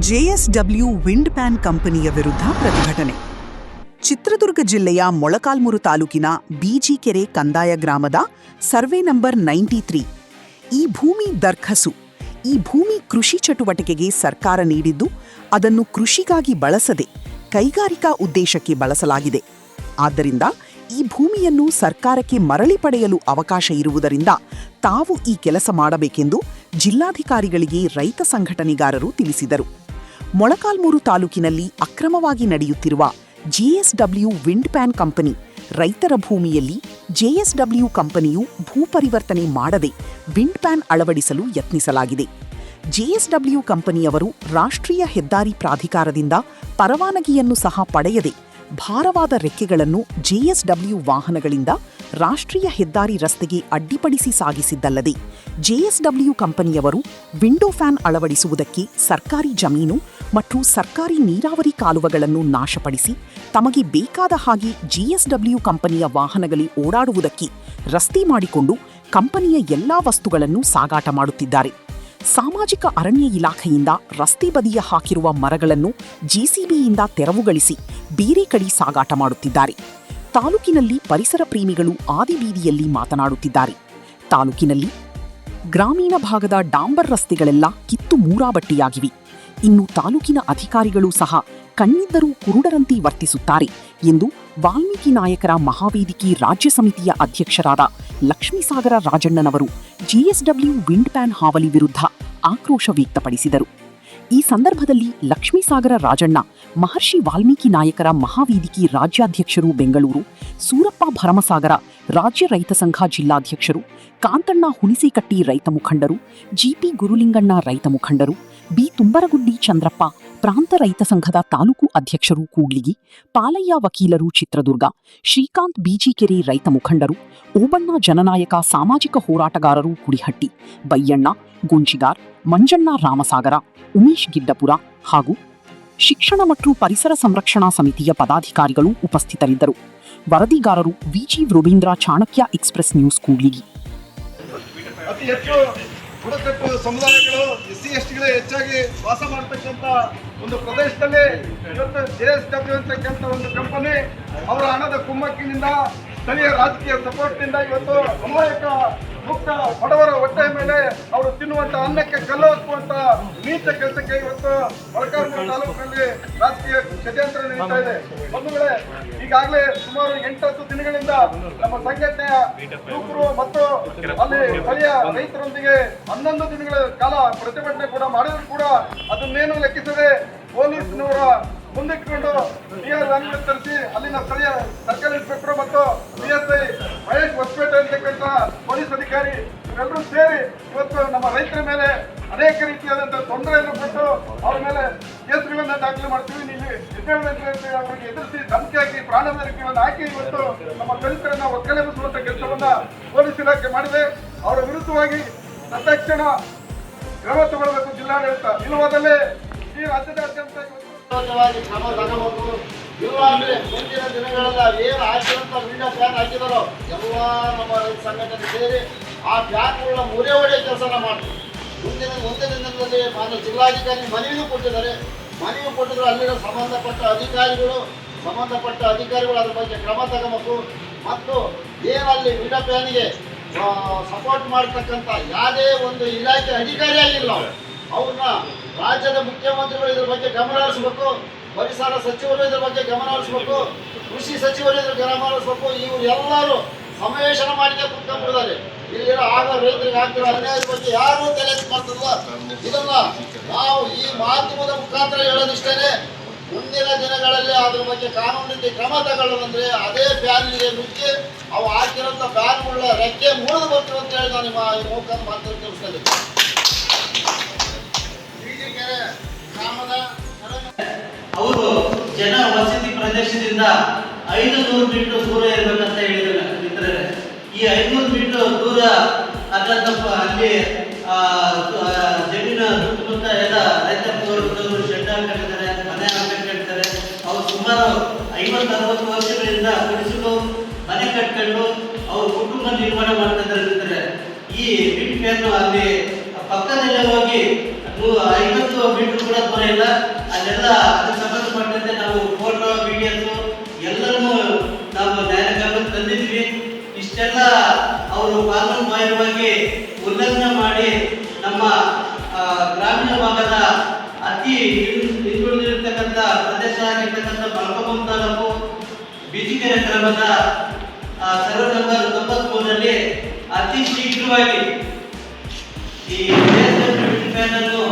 JSW wind PAN ಕಂಪನಿಯ ವಿರುದ್ಧ ಪ್ರತಿಭಟನೆ. ಚಿತ್ರದುರ್ಗ ಜಿಲ್ಲೆಯ ಮೊಳಕಾಲ್ಮೂರು ತಾಲೂಕಿನ ಬಿಜಿಕೆರೆ ಕಂದಾಯ ಗ್ರಾಮದ ಸರ್ವೆ ನಂಬರ್ 93 ಈ ಭೂಮಿ ದರ್ಖಸು. ಈ ಭೂಮಿ ಕೃಷಿ ಚಟುವಟಿಕೆಗೆ ಸರ್ಕಾರ ನೀಡಿದ್ದು, ಅದನ್ನು ಕೃಷಿಗಾಗಿ ಬಳಸದೆ ಕೈಗಾರಿಕಾ ಉದ್ದೇಶಕ್ಕೆ ಬಳಸಲಾಗಿದೆ. ಆದ್ದರಿಂದ ಈ ಭೂಮಿಯನ್ನು ಸರ್ಕಾರಕ್ಕೆ ಮರಳಿ ಪಡೆಯಲು ಅವಕಾಶ ಇರುವುದರಿಂದ ತಾವು ಈ ಕೆಲಸ ಮಾಡಬೇಕೆಂದು ಜಿಲ್ಲಾಧಿಕಾರಿಗಳಿಗೆ ರೈತ ಸಂಘಟನೆಗಾರರು ತಿಳಿಸಿದರು. ಮೊಳಕಾಲ್ಮೂರು ತಾಲೂಕಿನಲ್ಲಿ ಅಕ್ರಮವಾಗಿ ನಡೆಯುತ್ತಿರುವ ಜೆಎಸ್ಡಬ್ಲ್ಯೂ ವಿಂಡ್ ಪ್ಯಾನ್ ಕಂಪನಿ ರೈತರ ಭೂಮಿಯಲ್ಲಿ ಜೆಎಸ್ಡಬ್ಲ್ಯೂ ಕಂಪನಿಯು ಭೂ ಪರಿವರ್ತನೆ ಮಾಡದೆ ವಿಂಡ್ ಪ್ಯಾನ್ ಅಳವಡಿಸಲು ಯತ್ನಿಸಲಾಗಿದೆ. ಜೆಎಸ್ಡಬ್ಲ್ಯೂ ಕಂಪನಿಯವರು ರಾಷ್ಟ್ರೀಯ ಹೆದ್ದಾರಿ ಪ್ರಾಧಿಕಾರದಿಂದ ಪರವಾನಗಿಯನ್ನು ಸಹ ಪಡೆಯದೆ ಭಾರವಾದ ರೆಕ್ಕೆಗಳನ್ನು ಜೆಎಸ್ಡಬ್ಲ್ಯೂ ವಾಹನಗಳಿಂದ ರಾಷ್ಟ್ರೀಯ ಹೆದ್ದಾರಿ ರಸ್ತೆಗೆ ಅಡ್ಡಿಪಡಿಸಿ ಸಾಗಿಸಿದ್ದಲ್ಲದೆ ಜೆಎಸ್ಡಬ್ಲ್ಯೂ ಕಂಪನಿಯವರು ವಿಂಡೋ ಫ್ಯಾನ್ ಅಳವಡಿಸುವುದಕ್ಕೆ ಸರ್ಕಾರಿ ಜಮೀನು ಮತ್ತು ಸರ್ಕಾರಿ ನೀರಾವರಿ ಕಾಲುವೆಗಳನ್ನು ನಾಶಪಡಿಸಿ ತಮಗೆ ಬೇಕಾದ ಹಾಗೆ ಜೆಎಸ್ಡಬ್ಲ್ಯೂ ಕಂಪನಿಯ ವಾಹನಗಳೇ ಓಡಾಡುವುದಕ್ಕೆ ರಸ್ತೆ ಮಾಡಿಕೊಂಡು ಕಂಪನಿಯ ಎಲ್ಲಾ ವಸ್ತುಗಳನ್ನು ಸಾಗಾಟ ಮಾಡುತ್ತಿದ್ದಾರೆ. ಸಾಮಾಜಿಕ ಅರಣ್ಯ ಇಲಾಖೆಯಿಂದ ರಸ್ತೆ ಬದಿಯ ಹಾಕಿರುವ ಮರಗಳನ್ನು ಜೆಸಿಬಿಯಿಂದ ತೆರವುಗೊಳಿಸಿ ಬೇರೆ ಕಡೆ ಸಾಗಾಟ ಮಾಡುತ್ತಿದ್ದಾರೆ. ತಾಲೂಕಿನಲ್ಲಿ ಪರಿಸರ ಪ್ರೇಮಿಗಳು ಆದಿಬೀದಿಯಲ್ಲಿ ಮಾತನಾಡುತ್ತಿದ್ದಾರೆ. ತಾಲೂಕಿನಲ್ಲಿ ಗ್ರಾಮೀಣ ಭಾಗದ ಡಾಂಬರ್ ರಸ್ತೆಗಳೆಲ್ಲ ಕಿತ್ತು ಮೂರಾಬಟ್ಟಿಯಾಗಿವೆ. ಇನ್ನು ತಾಲೂಕಿನ ಅಧಿಕಾರಿಗಳು ಸಹ ಕಣ್ಣಿದ್ದರೂ ಕುರುಡರಂತೆ ವರ್ತಿಸುತ್ತಾರೆ ಎಂದು ವಾಲ್ಮೀಕಿ ನಾಯಕರ ಮಹಾವೇದಿಕೆ ರಾಜ್ಯ ಸಮಿತಿಯ ಅಧ್ಯಕ್ಷರಾದ ಲಕ್ಷ್ಮೀಸಾಗರ ರಾಜಣ್ಣನವರು ಜೆಎಸ್ಡಬ್ಲ್ಯೂ ವಿಂಡ್ ಪ್ಯಾನ್ ಹಾವಳಿ ವಿರುದ್ಧ ಆಕ್ರೋಶ ವ್ಯಕ್ತಪಡಿಸಿದರು. ಈ ಸಂದರ್ಭದಲ್ಲಿ ಲಕ್ಷ್ಮೀಸಾಗರ ರಾಜಣ್ಣ, ಮಹರ್ಷಿ ವಾಲ್ಮೀಕಿ ನಾಯಕರ ಮಹಾವೇದಿಕೆ ರಾಜ್ಯಾಧ್ಯಕ್ಷರು ಬೆಂಗಳೂರು, ಸೂರಪ್ಪ ಭರಮಸಾಗರ ರಾಜ್ಯ ರೈತ ಸಂಘ ಜಿಲ್ಲಾಧ್ಯಕ್ಷರು, ಕಾಂತಣ್ಣ ಹುಣಿಸೇಕಟ್ಟಿ ರೈತ ಮುಖಂಡರು, ಜಿಪಿ ಗುರುಲಿಂಗಣ್ಣ ರೈತ ಮುಖಂಡರು, ಬಿ ತುಂಬರಗುಡ್ಡಿ ಚಂದ್ರಪ್ಪ ಪ್ರಾಂತ ರೈತ ಸಂಘದ ತಾಲೂಕು ಅಧ್ಯಕ್ಷರು ಕೂಡ್ಲಿಗಿ, ಪಾಲಯ್ಯ ವಕೀಲರು ಚಿತ್ರದುರ್ಗ, ಶ್ರೀಕಾಂತ್ ಬಿಜಿಕೆರೆ ರೈತ ಮುಖಂಡರು, ಓಬಣ್ಣ ಜನನಾಯಕ ಸಾಮಾಜಿಕ ಹೋರಾಟಗಾರರು ಕುಡಿಹಟ್ಟಿ, ಬಯ್ಯಣ್ಣ ಗುಂಜಿಗಾರ್, ಮಂಜಣ್ಣ ರಾಮಸಾಗರ, ಉಮೇಶ್ ಗಿಡ್ಡಪುರ ಹಾಗೂ ಶಿಕ್ಷಣ ಮತ್ತು ಪರಿಸರ ಸಂರಕ್ಷಣಾ ಸಮಿತಿಯ ಪದಾಧಿಕಾರಿಗಳು ಉಪಸ್ಥಿತರಿದ್ದರು. ವರದಿಗಾರರು ವಿಜಿ ರವೀಂದ್ರ, ಚಾಣಕ್ಯ ಎಕ್ಸ್‌ಪ್ರೆಸ್ ನ್ಯೂಸ್, ಕೂಡ್ಲಿಗಿ. ಅತಿ ಹೆಚ್ಚು ಬುಡಕಟ್ಟು ಸಮುದಾಯಗಳು ಎಸ್ಸಿ ಎಸ್ಟಿಗಳೇ ಹೆಚ್ಚಾಗಿ ವಾಸ ಮಾಡತಕ್ಕಂಥ ಒಂದು ಪ್ರದೇಶದಲ್ಲಿ ಇವತ್ತು ಜೆಎಸ್ಡಬ್ಲ್ಯೂ ಅಂತಕ್ಕಂಥ ಒಂದು ಕಂಪನಿ ಅವರ ಹಣದ ಕುಮ್ಮಕ್ಕಿನಿಂದ, ಸ್ಥಳೀಯ ರಾಜಕೀಯ ಸಪೋರ್ಟ್ನಿಂದ ಇವತ್ತು ಅಮಾಯಕ ಮುಕ್ತ ಬಡವರ ಹೊಟ್ಟೆ ಮೇಲೆ ಅವರು ತಿನ್ನುವಂತ ಅನ್ನಕ್ಕೆ ಕಲ್ಲು ಹಾಕುವಂತ ನೀಚ ಕೆಲಸಕ್ಕೆ ಇವತ್ತು ಮೊಳಕಾಲ್ಮೂರು ತಾಲೂಕಿನಲ್ಲಿ ರಾಜಕೀಯ ಷಡ್ಯಂತ್ರ ನಡೀತಾ ಇದೆ. ಬಂಧುಗಳೇ, ಈಗಾಗಲೇ ಸುಮಾರು 8-10 ದಿನಗಳಿಂದ ನಮ್ಮ ಸಂಘಟನೆಯ ಯುವಕರು ಮತ್ತು ಅಲ್ಲಿ ಸ್ಥಳೀಯ ರೈತರೊಂದಿಗೆ 11 ದಿನಗಳ ಕಾಲ ಪ್ರತಿಭಟನೆ ಕೂಡ ಮಾಡಿದ್ರು ಕೂಡ ಅದನ್ನೇನು ಲೆಕ್ಕಿಸದೆ ಪೊಲೀಸ್ನವರ ಮುಂದಿಟ್ಕೊಂಡು ಡಿಆರ್ ವ್ಯಾನ್ಗಳು ತರಿಸಿ ಅಲ್ಲಿನ ಸ್ಥಳೀಯ ಸರ್ಕಲ್ ಇನ್ಸ್ಪೆಕ್ಟರ್ ಮತ್ತು ಪಿಎಸ್ಐ ಮಹೇಶ್ ಹೊಸಪೇಟೆ ಅಂತಕ್ಕಂಥ ಪೊಲೀಸ್ ಅಧಿಕಾರಿ ಇವರೆಲ್ಲರೂ ಸೇರಿ ಇವತ್ತು ನಮ್ಮ ರೈತರ ಮೇಲೆ ಅನೇಕ ರೀತಿಯಾದಂತಹ ತೊಂದರೆಯನ್ನು ಕೊಟ್ಟು ಅವ್ರ ಮೇಲೆ ಕೇಸರಿಗಳನ್ನು ದಾಖಲೆ ಮಾಡ್ತೀವಿ, ನೀವು ಅವರಿಗೆ ಎದುರಿಸಿ ಧಮಕಿ ಹಾಕಿ ಪ್ರಾಣ ಬೆದರಿಕೆಯನ್ನು ಹಾಕಿ ಇವತ್ತು ನಮ್ಮ ದಲಿತರನ್ನ ಒಕ್ಕಲೆಬ್ಬಿಸುವಂತ ಕೆಲಸವನ್ನ ಪೊಲೀಸ್ ಇಲಾಖೆ ಮಾಡಿದೆ. ಅವರ ವಿರುದ್ಧವಾಗಿ ತತ್ಕ್ಷಣ ಕ್ರಮ ತಗೊಳ್ಳಬೇಕು ಜಿಲ್ಲಾಡಳಿತ. ಇಲ್ಲವಾದಲ್ಲಿ ಈ ರಾಜ್ಯದಾದ್ಯಂತ ಕ್ರಮ ತಗೋಬೇಕು. ಇಲ್ಲ ಅಂದ್ರೆ ಮುಂದಿನ ದಿನಗಳೆಲ್ಲ ಏನು ಹಾಕಿದಂತ ವಿಂಡೋ ಫ್ಯಾನ್ ಹಾಕಿದಾರೋ ಎಲ್ಲ ನಮ್ಮ ರೈತ ಸಂಘಟನೆ ಸೇರಿ ಆ ಫ್ಯಾನ್ಗಳನ್ನ ಮುರೆ ಹೊಡೆಯೋ ಕೆಲಸನ ಮಾಡ್ತೀವಿ. ಮುಂದಿನ ದಿನದಲ್ಲಿ ಮಾನ್ಯ ಜಿಲ್ಲಾಧಿಕಾರಿ ಮನವಿಯೂ ಕೊಟ್ಟಿದ್ದಾರೆ. ಮನವಿ ಕೊಟ್ಟಿದ್ರು ಅಲ್ಲಿನ ಸಂಬಂಧಪಟ್ಟ ಅಧಿಕಾರಿಗಳು ಅದ್ರ ಬಗ್ಗೆ ಕ್ರಮ ತಗೋಬೇಕು. ಮತ್ತು ಏನಲ್ಲಿ ವಿಂಡೋ ಫ್ಯಾನಿಗೆ ಸಪೋರ್ಟ್ ಮಾಡ್ತಕ್ಕಂಥ ಯಾವುದೇ ಒಂದು ಇಲಾಖೆ ಅಧಿಕಾರಿ ಆಗಿಲ್ಲ, ಅವ್ರನ್ನ ರಾಜ್ಯದ ಮುಖ್ಯಮಂತ್ರಿಗಳು ಇದ್ರ ಬಗ್ಗೆ ಗಮನ ಹರಿಸಬೇಕು, ಪರಿಸರ ಸಚಿವರು ಇದ್ರ ಬಗ್ಗೆ ಗಮನ ಹರಿಸಬೇಕು, ಕೃಷಿ ಸಚಿವರು ಇದ್ರ ಗಮನ ಹರಿಸಬೇಕು. ಇವರು ಎಲ್ಲರೂ ಸಮಾವೇಶನ ಮಾಡಿಕೆ ಕುತ್ಕೊಂಡ್ಬಿಡ್ತಾರೆ. ಇಲ್ಲಿರೋ ಆಗ ರೈತರಿಗೆ ಆಗ್ತಿರೋ ಅನ್ಯಾಯದ ಬಗ್ಗೆ ಯಾರೂ ತಲೆ ಮಾಡ್ತಿಲ್ಲ. ಇದನ್ನ ನಾವು ಈ ಮಾಧ್ಯಮದ ಮುಖಾಂತರ ಹೇಳೋದಿಷ್ಟೇನೆ, ಮುಂದಿನ ದಿನಗಳಲ್ಲಿ ಅದ್ರ ಬಗ್ಗೆ ಕಾನೂನಿನ ಕ್ರಮ ತಗೊಳ್ಳೋದಂದ್ರೆ ಅದೇ ಫ್ಯಾನ್ಗೆ ನುಗ್ಗಿ ಅವು ಹಾಕಿರೋಂಥ ಫ್ಯಾನ್ಗಳ ರೆಕ್ಕೆ ಮುರಿದು ಬರ್ತೀವಿ ಅಂತ ಹೇಳಿ ನಾನು ಈ ಮೂಲಕ ಮಾತನ್ನು ತಿಳಿಸ್ತಾ ಅವರು ಜನ ವಸತಿ ಪ್ರದೇಶದಿಂದ 500 ಮೀಟರ್ ದೂರ ಇರಬೇಕಂತ ಹೇಳಿದ್ರೆ ಈ 500 ಮೀಟರ್ ದೂರ ಅಲ್ಲಿ ಜಮೀನು ಸುತ್ತಮುತ್ತ ಎಲ್ಲ ರೈತ ವರ್ಗದವರು ಶೆಡ್ ಹಾಕಿರ್ತಾರೆ, ಮನೆ ಹಾಕಿರ್ತಾರೆ. ಅವರು ಸುಮಾರು 50-60 ವರ್ಷಗಳಿಂದ ಗುಡಿಸಲು ಮನೆ ಕಟ್ಕೊಂಡು ಅವ್ರ ಕುಟುಂಬ ನಿರ್ಮಾಣ ಮಾಡ್ತಾ ಇರ್ತಾರೆ. ಈ ವಿಂಡ್ ಫ್ಯಾನ್ ಅಲ್ಲಿ ಪಕ್ಕದಲ್ಲೇ ಹೋಗಿ 50 ಮೀಟರ್ ಕೂಡ ದೂರ ಇಲ್ಲ. ಅಲ್ಲೆಲ್ಲ ಅದಕ್ಕೆ ಸಂಬಂಧಪಟ್ಟಂತೆ ನಾವು ಫೋಟೋ ವಿಡಿಯೋಸು ಎಲ್ಲರನ್ನೂ ನಾವು ನ್ಯಾಯಾಲಯಕ್ಕೆ ತಂದಿದ್ವಿ. ಇಷ್ಟೆಲ್ಲ ಅವರು ಕಾನೂನು ಬಾಹಿರವಾಗಿ ಉಲ್ಲಂಘನೆ ಮಾಡಿ ನಮ್ಮ ಗ್ರಾಮೀಣ ಭಾಗದ ಅತಿ ಹಿಂದುಳಿದಿರ್ತಕ್ಕಂಥ ಪ್ರದೇಶ ಆಗಿರ್ತಕ್ಕಂಥ ಮಲ್ಕೋಬಂ ತಾಲೂಕು ಬಿಜಿಕೆರೆ ಗ್ರಾಮದ ಸರ್ವೆ ನಂಬರ್ 93ರಲ್ಲಿ ಅತಿ ಶೀಘ್ರವಾಗಿ ಈ ಪ್ಯಾನ್ ಅನ್ನು